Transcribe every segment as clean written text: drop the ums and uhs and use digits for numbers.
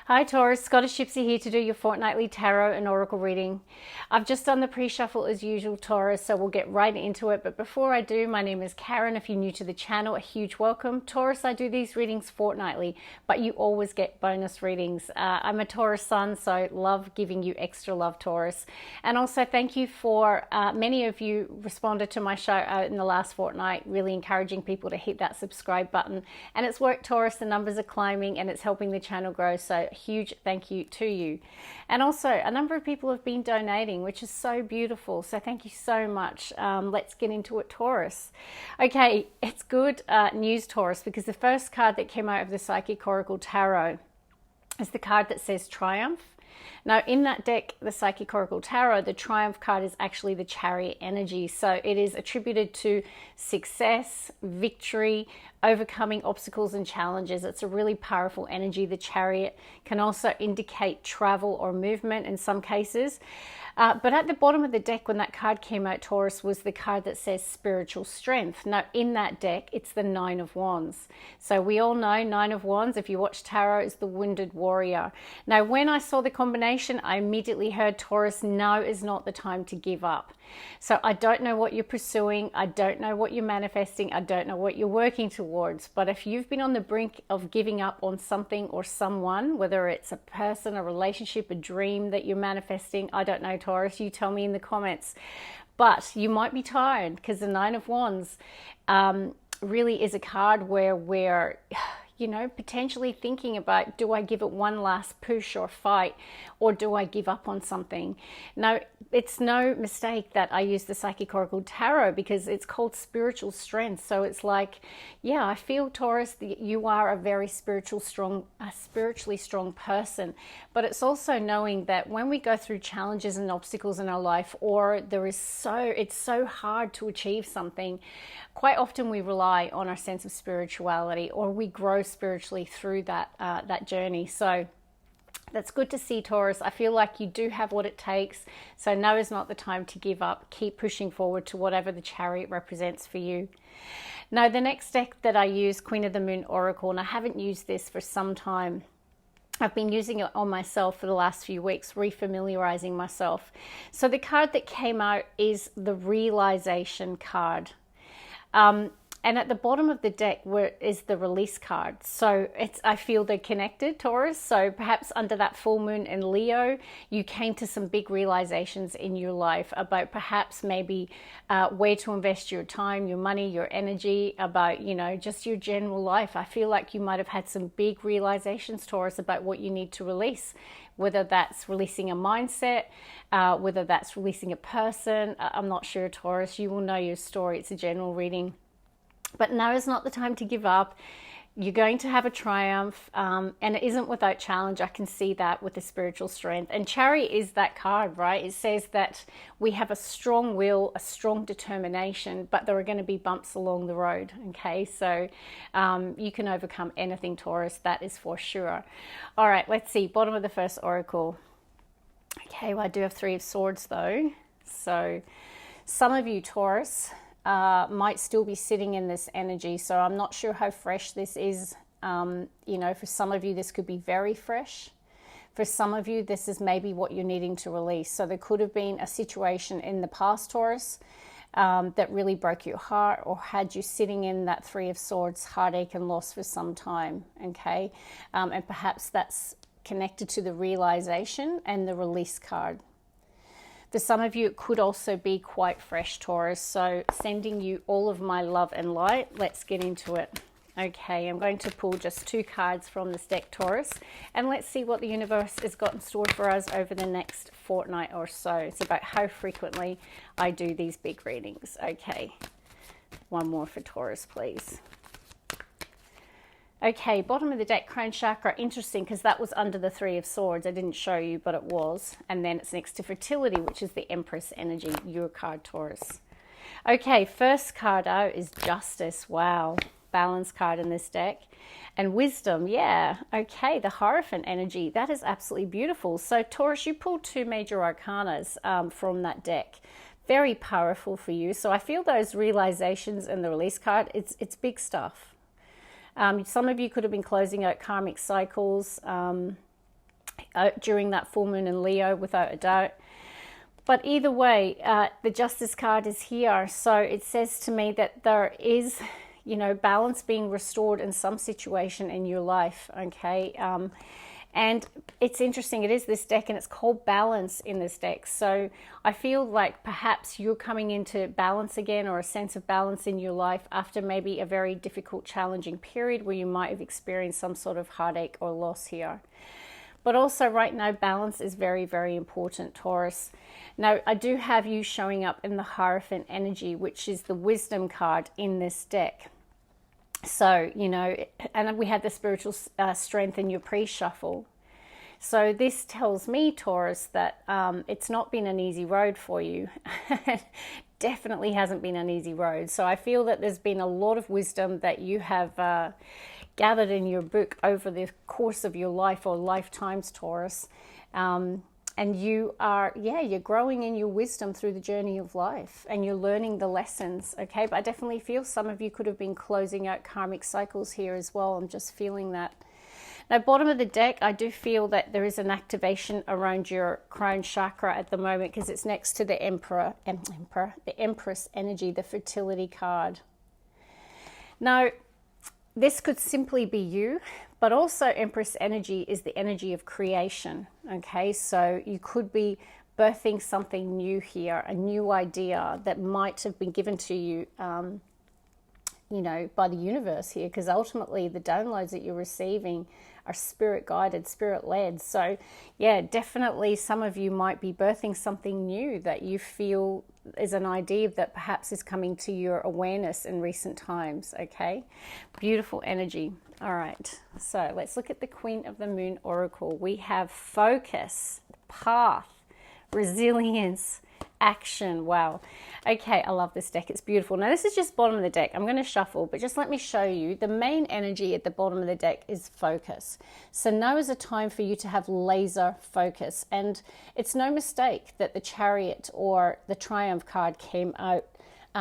Hi Taurus, Scottish Gypsy here to do your fortnightly tarot and oracle reading. I've just done the pre-shuffle as usual, Taurus, so we'll get right into it. But before I do, my name is Karen. If you're new to the channel, a huge welcome. Taurus, I do these readings fortnightly, but you always get bonus readings. I'm a Taurus sun, so love giving you extra love, Taurus. And also thank you for, many of you responded to my show out in the last fortnight, really encouraging people to hit that subscribe button. And it's worked, Taurus. The numbers are climbing and it's helping the channel grow. So huge thank you to you. And also a number of people have been donating, which is so beautiful, so thank you so much. Let's get into it, Taurus. Okay, it's good news, Taurus, because the first card that came out of the Psychic Oracle Tarot is the card that says Triumph. Now, in that deck, the Psychic Oracle Tarot, the Triumph card is actually the Chariot energy. So it is attributed to success, victory, overcoming obstacles and challenges. It's a really powerful energy. The Chariot can also indicate travel or movement in some cases. But at the bottom of the deck, when that card came out, Taurus, was the card that says spiritual strength. Now, in that deck, it's the Nine of Wands. So we all know Nine of Wands, if you watch tarot, is the wounded warrior. Now, when I saw the combination, I immediately heard, Taurus, now is not the time to give up. So I don't know what you're pursuing. I don't know what you're manifesting. I don't know what you're working towards. But if you've been on the brink of giving up on something or someone, whether it's a person, a relationship, a dream that you're manifesting, I don't know, Taurus, you tell me in the comments. But you might be tired, because the Nine of Wands really is a card where we're, you know, potentially thinking about, do I give it one last push or fight, or do I give up on something? Now, it's no mistake that I use the Psychic Oracle Tarot, because it's called spiritual strength. So it's like, yeah, I feel, Taurus, that you are a very spiritually strong person. But it's also knowing that when we go through challenges and obstacles in our life, or it's so hard to achieve something, quite often we rely on our sense of spirituality, or we grow spiritually through that journey. So that's good to see, Taurus. I feel like you do have what it takes. So now is not the time to give up. Keep pushing forward to whatever the Chariot represents for you. Now, the next deck that I use, Queen of the Moon Oracle, and I haven't used this for some time. I've been using it on myself for the last few weeks, refamiliarizing myself. So the card that came out is the Realization card. And at the bottom of the deck is the Release card. So I feel they're connected, Taurus. So perhaps under that full moon in Leo, you came to some big realizations in your life about perhaps maybe where to invest your time, your money, your energy, about, you know, just your general life. I feel like you might have had some big realizations, Taurus, about what you need to release, whether that's releasing a mindset, whether that's releasing a person. I'm not sure, Taurus. You will know your story. It's a general reading. But now is not the time to give up. You're going to have a triumph, and it isn't without challenge. I can see that with the spiritual strength. And Chariot is that card, right? It says that we have a strong will, a strong determination, but there are going to be bumps along the road, okay? So you can overcome anything, Taurus, that is for sure. All right, let's see. Bottom of the first oracle. Okay, well, I do have Three of Swords, though. So some of you, Taurus, might still be sitting in this energy. So I'm not sure how fresh this is. You know, for some of you, this could be very fresh. For some of you, this is maybe what you're needing to release. So there could have been a situation in the past, Taurus, that really broke your heart, or had you sitting in that Three of Swords, heartache and loss for some time, okay? And perhaps that's connected to the realization and the release card. For some of you, it could also be quite fresh, Taurus. So sending you all of my love and light. Let's get into it. Okay, I'm going to pull just 2 cards from this deck, Taurus. And let's see what the universe has got in store for us over the next fortnight or so. It's about how frequently I do these big readings. Okay, one more for Taurus, please. Okay, bottom of the deck, crown chakra. Interesting, because that was under the Three of Swords. I didn't show you, but it was. And then it's next to fertility, which is the Empress energy, your card, Taurus. Okay, first card out is Justice. Wow, balance card in this deck. And Wisdom, yeah. Okay, the Hierophant energy. That is absolutely beautiful. So, Taurus, you pulled 2 major arcanas from that deck. Very powerful for you. So I feel those realizations in the Release card, it's big stuff. Some of you could have been closing out karmic cycles. during that full moon in Leo, without a doubt. But either way, the Justice card is here. So it says to me that there is, you know, balance being restored in some situation in your life, okay? And it's interesting, it is this deck and it's called Balance in this deck. So I feel like perhaps you're coming into balance again, or a sense of balance in your life after maybe a very difficult, challenging period where you might have experienced some sort of heartache or loss here. But also right now, balance is very, very important, Taurus. Now, I do have you showing up in the Hierophant energy, which is the Wisdom card in this deck. So, you know, and we had the spiritual strength in your pre-shuffle. So this tells me, Taurus, that it's not been an easy road for you. Definitely hasn't been an easy road. So I feel that there's been a lot of wisdom that you have gathered in your book over the course of your life or lifetimes, Taurus. And you are, you're growing in your wisdom through the journey of life, and you're learning the lessons, okay? But I definitely feel some of you could have been closing out karmic cycles here as well. I'm just feeling that. Now, bottom of the deck, I do feel that there is an activation around your crown chakra at the moment, because it's next to the the Empress energy, the fertility card. Now, this could simply be you, but also Empress energy is the energy of creation, okay? So you could be birthing something new here, a new idea that might have been given to you, you know, by the universe here, because ultimately the downloads that you're receiving are spirit guided, spirit led. So yeah, definitely some of you might be birthing something new that you feel is an idea that perhaps is coming to your awareness in recent times, okay? Beautiful energy. All right, so let's look at the Queen of the Moon Oracle. We have focus, path, resilience, action. Wow. Okay, I love this deck. It's beautiful. Now, this is just bottom of the deck. I'm going to shuffle, but just let me show you. The main energy at the bottom of the deck is focus. So now is a time for you to have laser focus. And it's no mistake that the Chariot or the Triumph card came out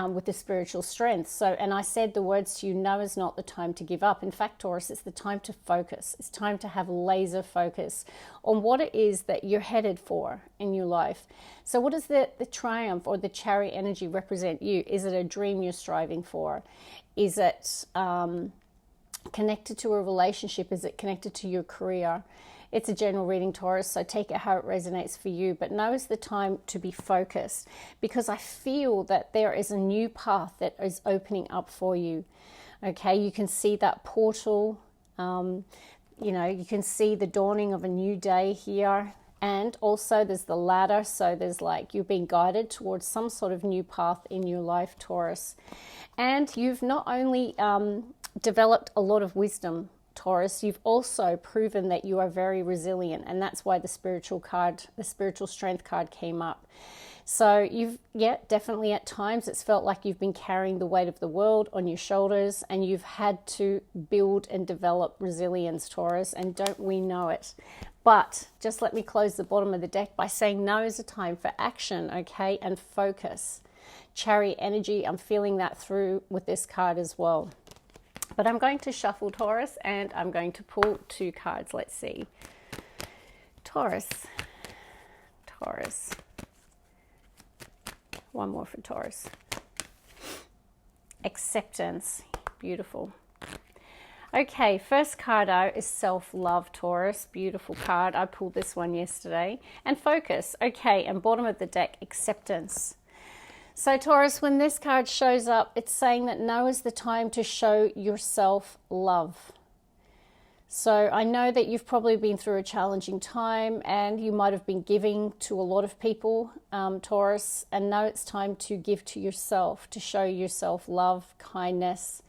with the spiritual strength. So, and I said the words to you, now is not the time to give up. In fact, Taurus, it's the time to focus. It's time to have laser focus on what it is that you're headed for in your life. So what does the Triumph or the Chariot energy represent you? Is it a dream you're striving for? Is it connected to a relationship? Is it connected to your career? It's a general reading, Taurus, so take it how it resonates for you. But now is the time to be focused, because I feel that there is a new path that is opening up for you. Okay, you can see that portal. You know, you can see the dawning of a new day here. And also there's the ladder. So there's like you're being guided towards some sort of new path in your life, Taurus. And you've not only developed a lot of wisdom, Taurus, you've also proven that you are very resilient, and that's why the spiritual card, the spiritual strength card came up. So you've, definitely at times it's felt like you've been carrying the weight of the world on your shoulders, and you've had to build and develop resilience, Taurus, and don't we know it? But just let me close the bottom of the deck by saying now is a time for action, okay, and focus. Chariot energy, I'm feeling that through with this card as well. But I'm going to shuffle, Taurus, and I'm going to pull two cards. Let's see. Taurus. Taurus. One more for Taurus. Acceptance. Beautiful. Okay, first card out is self-love, Taurus. Beautiful card. I pulled this one yesterday. And focus. Okay, and bottom of the deck, acceptance. So Taurus, when this card shows up, it's saying that now is the time to show yourself love. So I know that you've probably been through a challenging time, and you might have been giving to a lot of people, Taurus, and now it's time to give to yourself, to show yourself love, kindness.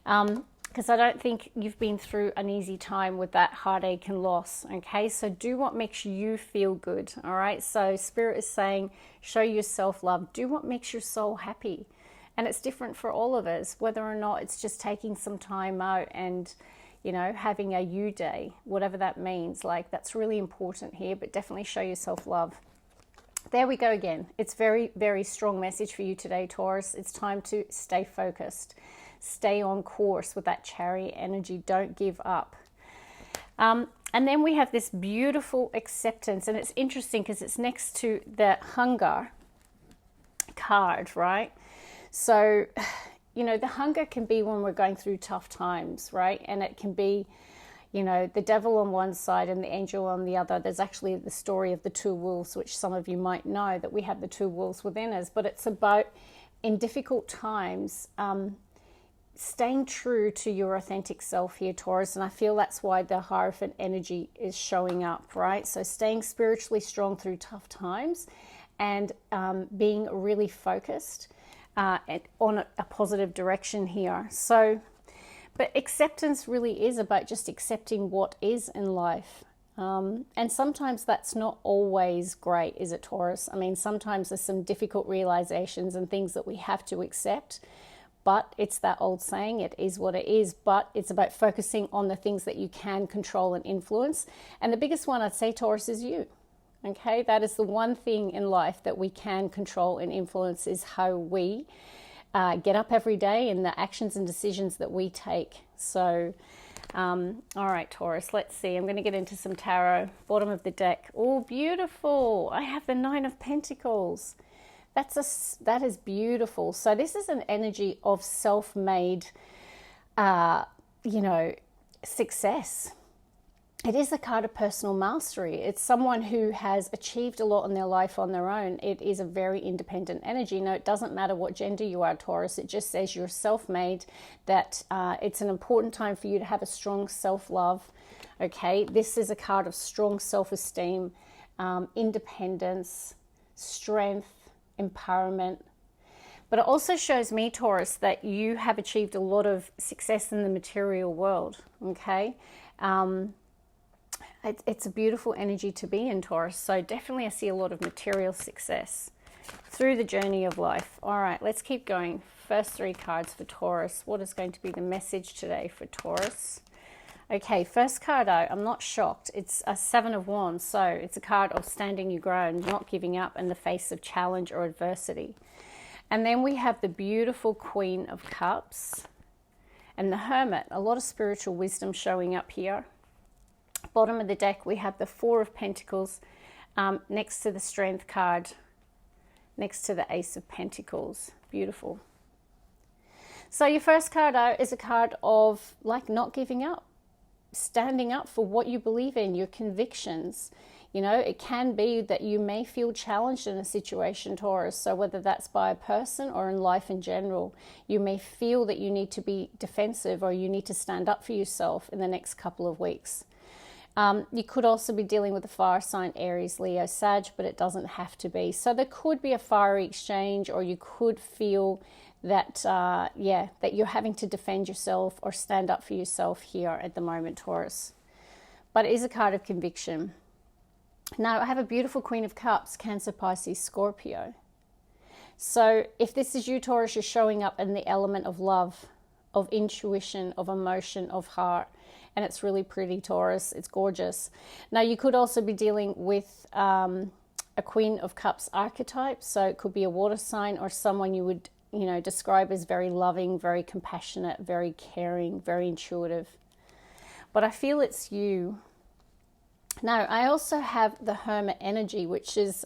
Because I don't think you've been through an easy time with that heartache and loss, okay? So do what makes you feel good, all right? So Spirit is saying, show yourself love. Do what makes your soul happy. And it's different for all of us, whether or not it's just taking some time out and, you know, having a you day, whatever that means. Like, that's really important here, but definitely show yourself love. There we go again. It's very, very strong message for you today, Taurus. It's time to stay focused. Stay on course with that Chariot energy. Don't give up. And then we have this beautiful acceptance, and it's interesting because it's next to the hunger card, right? So, you know, the hunger can be when we're going through tough times, right? And it can be, you know, the devil on one side and the angel on the other. There's actually the story of the two wolves, which some of you might know, that we have the two wolves within us. But it's about, in difficult times, staying true to your authentic self here, Taurus. And I feel that's why the Hierophant energy is showing up, right? So staying spiritually strong through tough times and being really focused on a positive direction here. So, but acceptance really is about just accepting what is in life. And sometimes that's not always great, is it, Taurus? I mean, sometimes there's some difficult realizations and things that we have to accept. But it's that old saying, it is what it is. But it's about focusing on the things that you can control and influence. And the biggest one I'd say, Taurus, is you. Okay, that is the one thing in life that we can control and influence, is how we get up every day and the actions and decisions that we take. So, all right, Taurus, let's see. I'm going to get into some tarot. Bottom of the deck. Oh, beautiful. I have the Nine of Pentacles. That is beautiful. So this is an energy of self-made, you know, success. It is a card of personal mastery. It's someone who has achieved a lot in their life on their own. It is a very independent energy. No, it doesn't matter what gender you are, Taurus. It just says you're self-made, that it's an important time for you to have a strong self-love. Okay, this is a card of strong self-esteem, independence, strength, empowerment. But it also shows me, Taurus, that you have achieved a lot of success in the material world. Okay, it's a beautiful energy to be in, Taurus. So definitely I see a lot of material success through the journey of life. All right, let's keep going. First three cards for Taurus. What is going to be the message today for Taurus? Okay, first card out, I'm not shocked. It's a Seven of Wands. So it's a card of standing your ground, not giving up in the face of challenge or adversity. And then we have the beautiful Queen of Cups and the Hermit. A lot of spiritual wisdom showing up here. Bottom of the deck, we have the Four of Pentacles next to the Strength card, next to the Ace of Pentacles. Beautiful. So your first card out is a card of like not giving up. Standing up for what you believe in, your convictions. You know, it can be that you may feel challenged in a situation, Taurus. So whether that's by a person or in life in general, you may feel that you need to be defensive or you need to stand up for yourself in the next couple of weeks. You could also be dealing with a fire sign, Aries, Leo, Sag, but it doesn't have to be. So there could be a fiery exchange, or you could feel that, that you're having to defend yourself or stand up for yourself here at the moment, Taurus. But it is a card of conviction. Now, I have a beautiful Queen of Cups, Cancer, Pisces, Scorpio. So if this is you, Taurus, you're showing up in the element of love, of intuition, of emotion, of heart. And it's really pretty, Taurus. It's gorgeous. Now, you could also be dealing with a Queen of Cups archetype. So it could be a water sign or someone you would, you know, describe as very loving, very compassionate, very caring, very intuitive. But I feel it's you. Now, I also have the Hermit energy, which is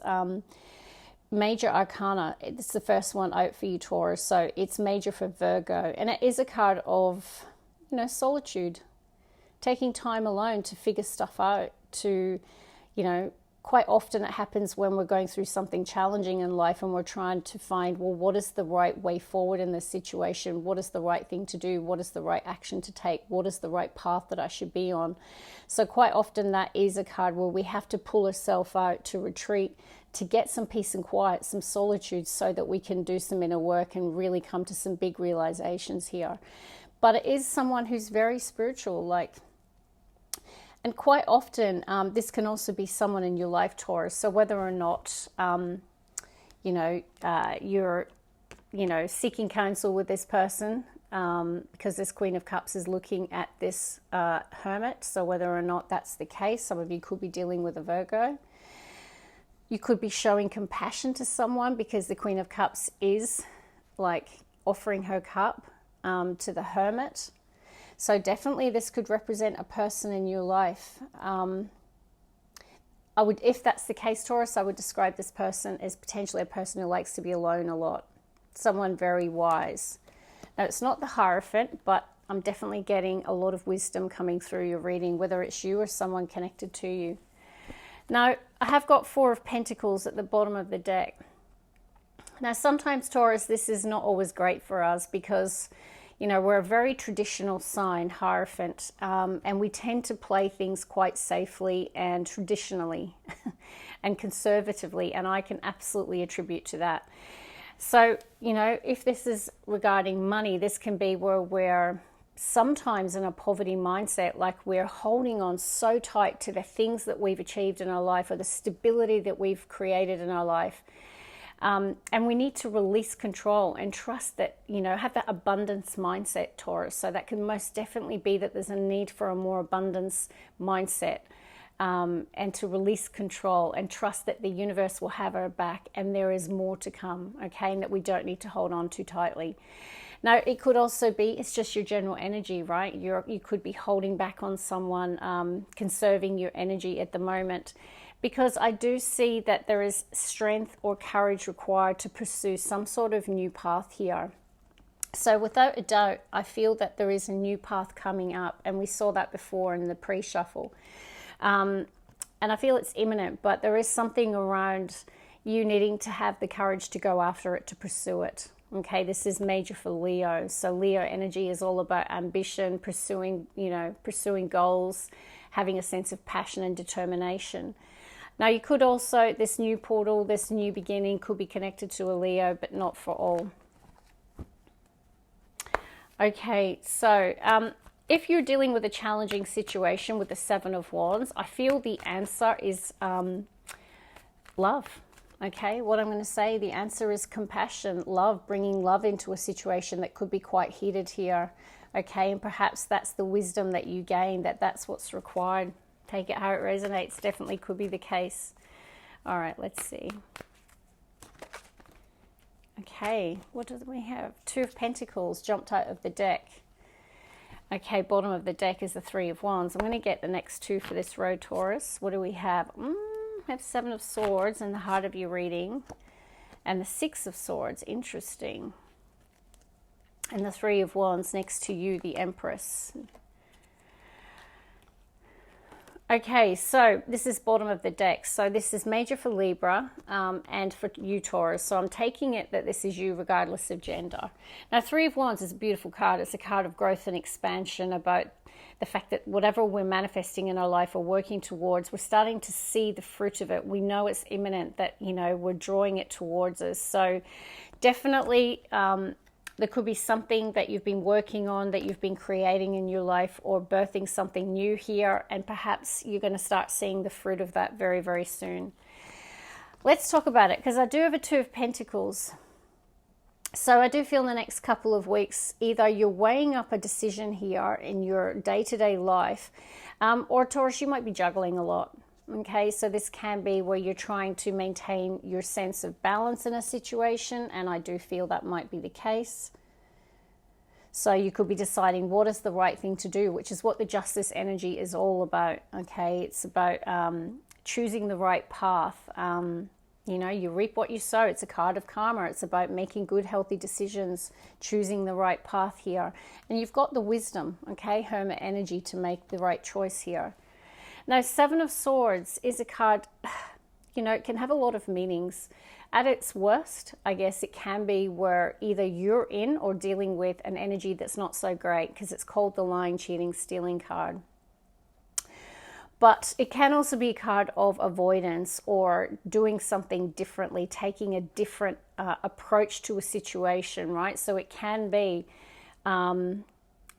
major arcana. It's the first one out for you, Taurus. So it's major for Virgo. And it is a card of, you know, solitude. Taking time alone to figure stuff out, to, you know, quite often it happens when we're going through something challenging in life and we're trying to find, well, what is the right way forward in this situation? What is the right thing to do? What is the right action to take? What is the right path that I should be on? So quite often that is a card where we have to pull ourselves out, to retreat, to get some peace and quiet, some solitude, so that we can do some inner work and really come to some big realizations here. But it is someone who's very spiritual, like. And quite often, this can also be someone in your life, Taurus. So whether or not, you're, seeking counsel with this person, because this Queen of Cups is looking at this Hermit. So whether or not that's the case, some of you could be dealing with a Virgo. You could be showing compassion to someone because the Queen of Cups is like offering her cup to the Hermit. So definitely this could represent a person in your life. If that's the case, Taurus, I would describe this person as potentially a person who likes to be alone a lot. Someone very wise. Now, it's not the Hierophant, but I'm definitely getting a lot of wisdom coming through your reading, whether it's you or someone connected to you. Now, I have got 4 of Pentacles at the bottom of the deck. Now, sometimes, Taurus, this is not always great for us because, you know, we're a very traditional sign, Hierophant, and we tend to play things quite safely and traditionally and conservatively, and I can absolutely attribute to that. So, you know, if this is regarding money, this can be where we're sometimes in a poverty mindset, like we're holding on so tight to the things that we've achieved in our life or the stability that we've created in our life. And we need to release control and trust that, you know, have that abundance mindset, Taurus. So that can most definitely be that there's a need for a more abundance mindset, and to release control and trust that the universe will have our back and there is more to come, okay, and that we don't need to hold on too tightly. Now, it could also be, it's just your general energy, right? You could be holding back on someone, conserving your energy at the moment, because I do see that there is strength or courage required to pursue some sort of new path here. So without a doubt, I feel that there is a new path coming up, and we saw that before in the pre-shuffle. And I feel it's imminent, but there is something around you needing to have the courage to go after it, to pursue it. Okay, this is major for Leo. So Leo energy is all about ambition, pursuing goals, having a sense of passion and determination. Now, you could also, this new portal, this new beginning could be connected to a Leo, but not for all. Okay, so if you're dealing with a challenging situation with the 7 of Wands, I feel the answer is love. Okay, what I'm going to say, the answer is compassion, love, bringing love into a situation that could be quite heated here. Okay, and perhaps that's the wisdom that you gain, that's what's required. Take it how it resonates, definitely could be the case. All right, let's see. Okay, what do we have? 2 of Pentacles jumped out of the deck. Okay, bottom of the deck is the 3 of Wands. I'm going to get the next 2 for this row, Taurus. What do we have? We have 7 of Swords in the heart of your reading. And the 6 of Swords, interesting. And the 3 of Wands next to you, the Empress. Okay, so this is bottom of the deck. So this is major for Libra and for you, Taurus. So I'm taking it that this is you regardless of gender. Now, 3 of Wands is a beautiful card. It's a card of growth and expansion, about the fact that whatever we're manifesting in our life or working towards, we're starting to see the fruit of it. We know it's imminent, that, you know, we're drawing it towards us. So definitely there could be something that you've been working on, that you've been creating in your life, or birthing something new here, and perhaps you're going to start seeing the fruit of that very, very soon. Let's talk about it, because I do have a 2 of Pentacles. So I do feel in the next couple of weeks, either you're weighing up a decision here in your day-to-day life, or Taurus, you might be juggling a lot. Okay, so this can be where you're trying to maintain your sense of balance in a situation, and I do feel that might be the case. So you could be deciding what is the right thing to do, which is what the Justice energy is all about. Okay, it's about choosing the right path. You know, you reap what you sow. It's a card of karma. It's about making good, healthy decisions, choosing the right path here. And you've got the wisdom, okay, Hermit energy, to make the right choice here. Now, 7 of Swords is a card, you know, it can have a lot of meanings. At its worst, I guess it can be where either you're in or dealing with an energy that's not so great, because it's called the lying, cheating, stealing card. But it can also be a card of avoidance or doing something differently, taking a different approach to a situation, right? So it can be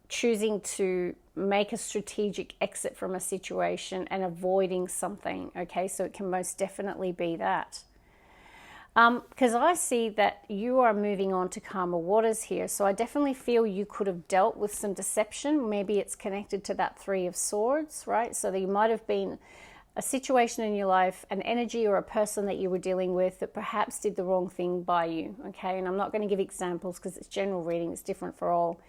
choosing to make a strategic exit from a situation and avoiding something, okay? So it can most definitely be that. Because I see that you are moving on to calmer waters here. So I definitely feel you could have dealt with some deception. Maybe it's connected to that 3 of Swords, right? So that you might have been a situation in your life, an energy or a person that you were dealing with that perhaps did the wrong thing by you, okay? And I'm not going to give examples because it's general reading, it's different for all.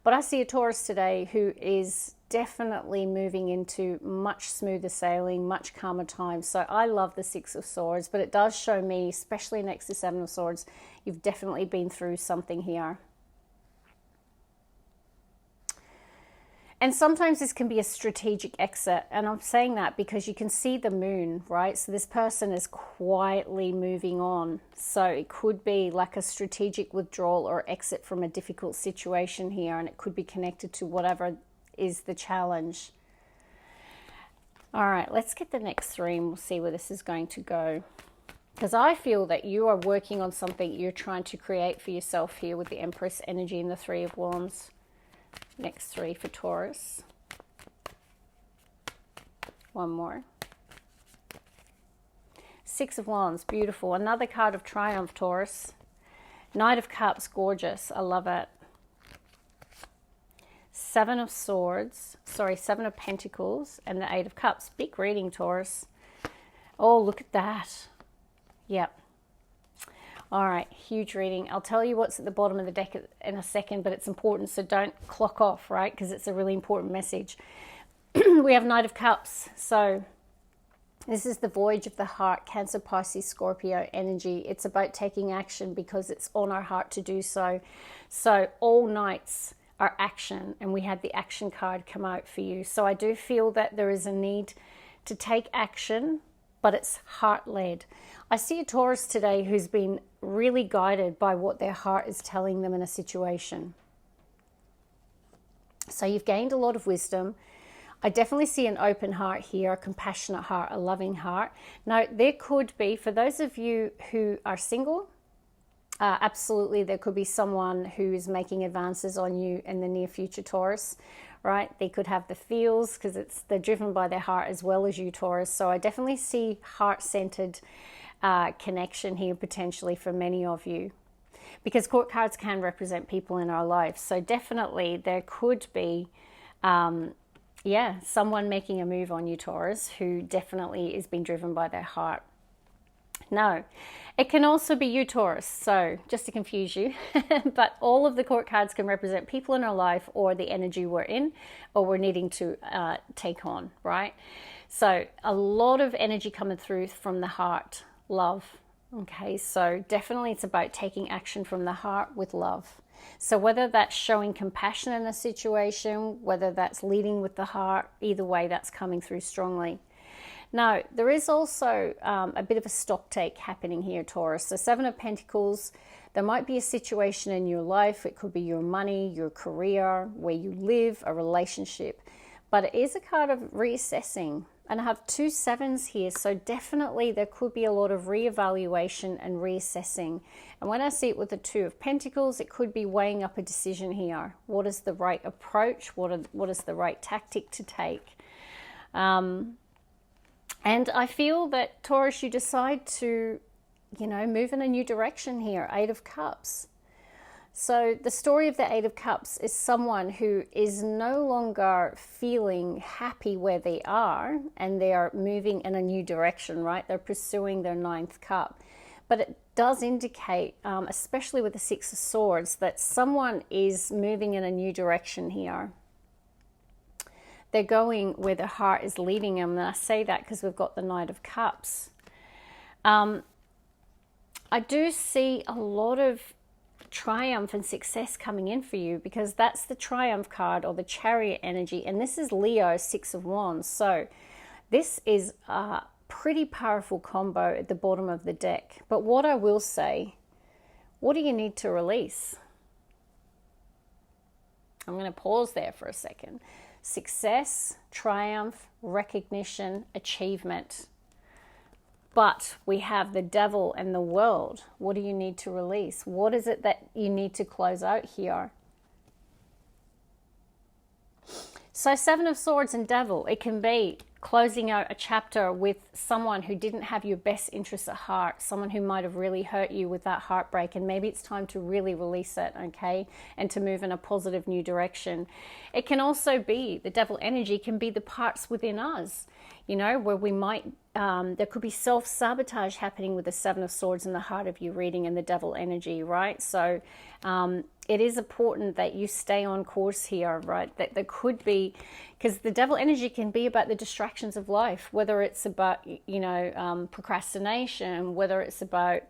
But I see a Taurus today who is definitely moving into much smoother sailing, much calmer times. So I love the Six of Swords, but it does show me, especially next to Seven of Swords, you've definitely been through something here. And sometimes this can be a strategic exit. And I'm saying that because you can see the moon, right? So this person is quietly moving on. So it could be like a strategic withdrawal or exit from a difficult situation here. And it could be connected to whatever is the challenge. All right, let's get the next three and we'll see where this is going to go. Because I feel that you are working on something you're trying to create for yourself here with the Empress energy and the Three of Wands. Next three for Taurus. One more. Six of Wands, beautiful. Another card of triumph, Taurus. Knight of Cups, gorgeous. I love it. Seven of Swords, sorry, Seven of Pentacles, and the Eight of Cups. Big reading, Taurus. Oh, look at that. Yep. All right, huge reading. I'll tell you what's at the bottom of the deck in a second, but it's important, so don't clock off, right? Because it's a really important message. We have Knight of Cups. So this is the voyage of the heart, Cancer, Pisces, Scorpio energy. It's about taking action because it's on our heart to do so. So all nights are action, and we had the action card come out for you. So I do feel that there is a need to take action, but it's heart-led. I see a Taurus today who's been really guided by what their heart is telling them in a situation. So you've gained a lot of wisdom. I definitely see an open heart here, a compassionate heart, a loving heart. Now, there could be, for those of you who are single, absolutely, there could be someone who is making advances on you in the near future, Taurus, right? They could have the feels because they're driven by their heart as well as you, Taurus. So I definitely see heart-centered connection here potentially for many of you, because court cards can represent people in our life. So definitely there could be, someone making a move on you, Taurus, who definitely is being driven by their heart. No, it can also be you, Taurus. So just to confuse you, but all of the court cards can represent people in our life or the energy we're in or we're needing to take on, right? So a lot of energy coming through from the heart, love. Okay, so definitely it's about taking action from the heart with love. So whether that's showing compassion in a situation, whether that's leading with the heart, either way, that's coming through strongly. Now, there is also a bit of a stock take happening here, Taurus. So Seven of Pentacles, there might be a situation in your life. It could be your money, your career, where you live, a relationship. But it is a card of reassessing. And I have two sevens here, so definitely there could be a lot of reevaluation and reassessing. And when I see it with the Two of Pentacles, it could be weighing up a decision here. What is the right approach? What is the right tactic to take? And I feel that, Taurus, you decide to, move in a new direction here. Eight of Cups. So the story of the Eight of Cups is someone who is no longer feeling happy where they are, and they are moving in a new direction, right? They're pursuing their ninth cup. But it does indicate, especially with the Six of Swords, that someone is moving in a new direction here. They're going where their heart is leading them. And I say that because we've got the Knight of Cups. I do see a lot of triumph and success coming in for you, because that's the Triumph card or the Chariot energy, and this is Leo, Six of Wands. So this is a pretty powerful combo at the bottom of the deck. But what I will say, what do you need to release? I'm going to pause there for a second. Success, triumph, recognition, achievement. But we have the Devil and the World. What do you need to release? What is it that you need to close out here? So Seven of Swords and Devil, it can be closing out a chapter with someone who didn't have your best interests at heart, someone who might have really hurt you with that heartbreak, and maybe it's time to really release it, okay, and to move in a positive new direction. It can also be, the Devil energy can be the parts within us. you know, where we might, there could be self-sabotage happening with the Seven of Swords in the heart of your reading and the devil energy, right? So it is important that you stay on course here, right? That there could be, because the devil energy can be about the distractions of life, whether it's about, you know, procrastination, whether it's about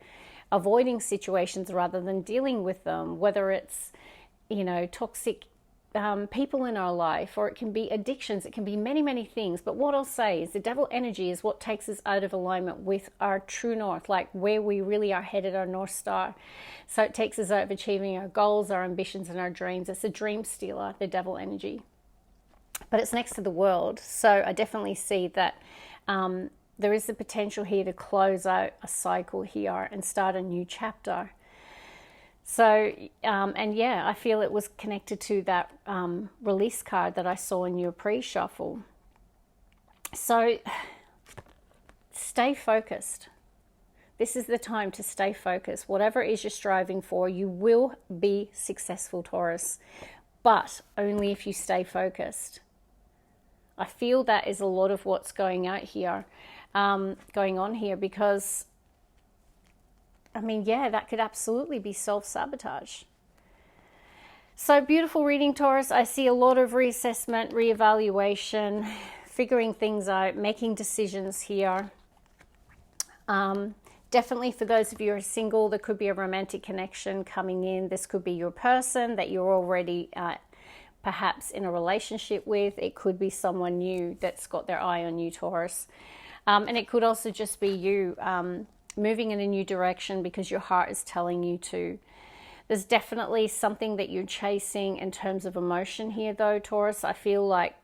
avoiding situations rather than dealing with them, whether it's, you know, toxic people in our life, or it can be addictions, it can be many, many things. But what I'll say is the devil energy is what takes us out of alignment with our true north, like where we really are headed, our North Star. So it takes us out of achieving our goals, our ambitions, and our dreams. It's a dream stealer, the devil energy. But it's next to the world. So I definitely see that there is the potential here to close out a cycle here and start a new chapter. So, and yeah, I feel it was connected to that release card that I saw in your pre-shuffle. So stay focused. This is the time to stay focused. Whatever it is you're striving for, you will be successful, Taurus, but only if you stay focused. I feel that is a lot of what's going on here, because I mean, yeah, that could absolutely be self-sabotage. So beautiful reading, Taurus. I see a lot of reassessment, reevaluation, figuring things out, making decisions here. Definitely for those of you who are single, there could be a romantic connection coming in. This could be your person that you're already perhaps in a relationship with. It could be someone new that's got their eye on you, Taurus. And it could also just be you moving in a new direction because your heart is telling you to. There's definitely something that you're chasing in terms of emotion here, though, Taurus. I feel like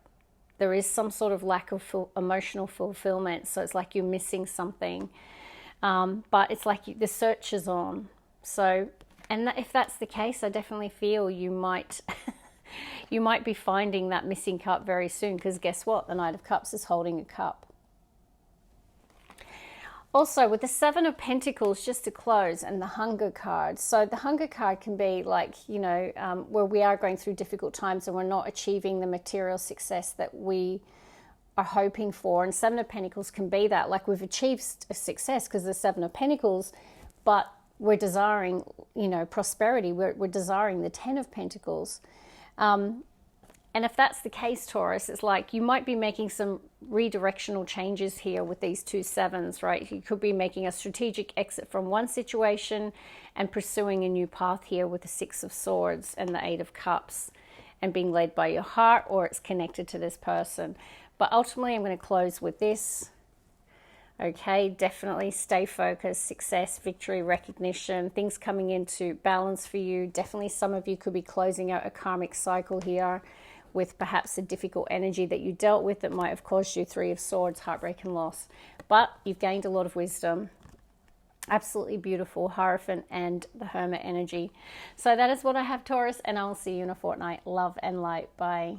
there is some sort of lack of emotional fulfillment. So it's like you're missing something. But it's like the search is on. So, and if that's the case, I definitely feel you might you might be finding that missing cup very soon, because guess what? The Knight of Cups is holding a cup. Also, with the Seven of Pentacles, just to close, and the Hunger card. So the Hunger card can be like, you know, where we are going through difficult times and we're not achieving the material success that we are hoping for. And Seven of Pentacles can be that, like we've achieved a success because the Seven of Pentacles, but we're desiring, you know, prosperity. We're desiring the Ten of Pentacles. And if that's the case, Taurus, it's like you might be making some redirectional changes here with these two sevens, right? You could be making a strategic exit from one situation and pursuing a new path here with the Six of Swords and the Eight of Cups, and being led by your heart, or it's connected to this person. But ultimately, I'm going to close with this. Okay, definitely stay focused, success, victory, recognition, things coming into balance for you. Definitely some of you could be closing out a karmic cycle here with perhaps a difficult energy that you dealt with that might have caused you Three of Swords, heartbreak and loss. But you've gained a lot of wisdom. Absolutely beautiful, Hierophant and the Hermit energy. So that is what I have, Taurus, and I'll see you in a fortnight. Love and light. Bye.